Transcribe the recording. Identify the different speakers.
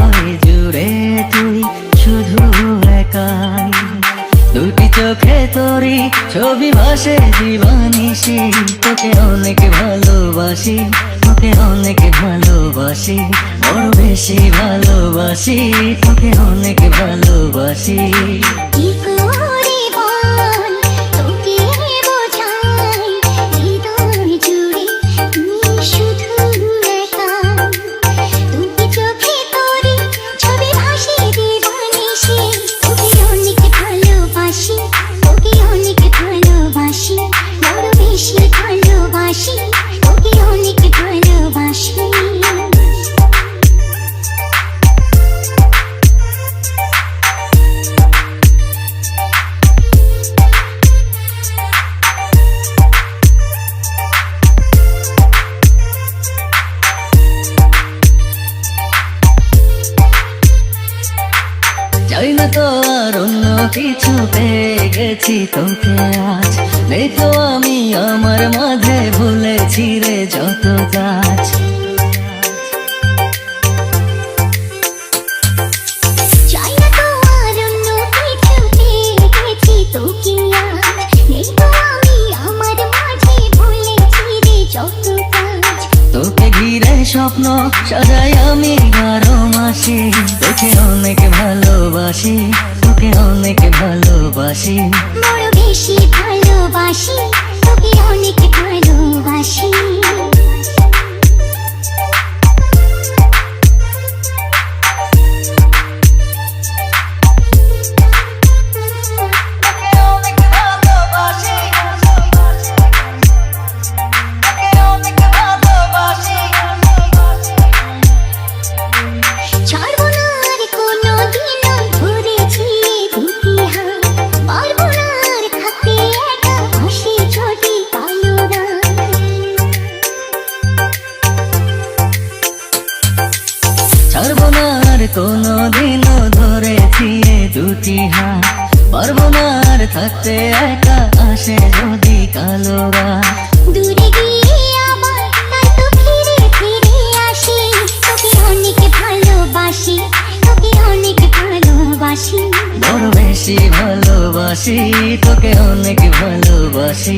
Speaker 1: হৃদয় জুড়ে তুই শুধু একাই। দুটি চোখে তোরই ছবি ভাসে জীবনিশি, তোকে অনেক ভালোবাসি, তোকে অনেক ভালোবাসি, বড় বেশি ভালোবাসি, তোকে অনেক ভালোবাসি।
Speaker 2: কি করে বল তোকে বোঝাই, হৃদয় জুড়ে তুই শুধু একাই। দুটি চোখে তোরই ছবি ভাসে জীবনিশি, তোকে অনেক ভালোবাসি, তোকে অনেক ভালোবাসি, বড় বেশি ভালোবাসি, তোকে অনেক ভালোবাসি।
Speaker 1: চাই না তো আর অন্য কিছু, পেয়ে গেছি তোকে আজ। নেই তো আমি আমার মাঝে, ভুলেছি রে যত কাজ।
Speaker 2: চাই না তো আর অন্য কিছু, পেয়ে গেছি তোকে আজ। নেই তো আমি আমার মাঝে, ভুলেছি রে যত কাজ।
Speaker 1: তোকে ঘিরে স্বপ্ন সাজাই আমি 12 মাসে, তোকে অনেক ভালোবাসি, তোকে অনেক ভালোবাসি,
Speaker 2: বড় বেশি ভালোবাসি, তোকে অনেক ভালোবাসি। ছাড়বো না আর কোনোদিনও ধরেছি দুটি হাত, পারবো না আর থাকতে একা, হাসি ছোটি কালো রাত।
Speaker 1: ছাড়বো না আর কোনোদিনও ধরেছি এ দুটি হাত, পারবো না আর থাকতে একা, আসে যদি কালো রাত।
Speaker 2: দূরে গিয়ে আবার তাই তো ফিরে ফিরে আসি, তোকে অনেক ভালোবাসি, তোকে অনেক ভালোবাসি,
Speaker 1: বড় বেশি ভালোবাসি, তোকে অনেক ভালোবাসি।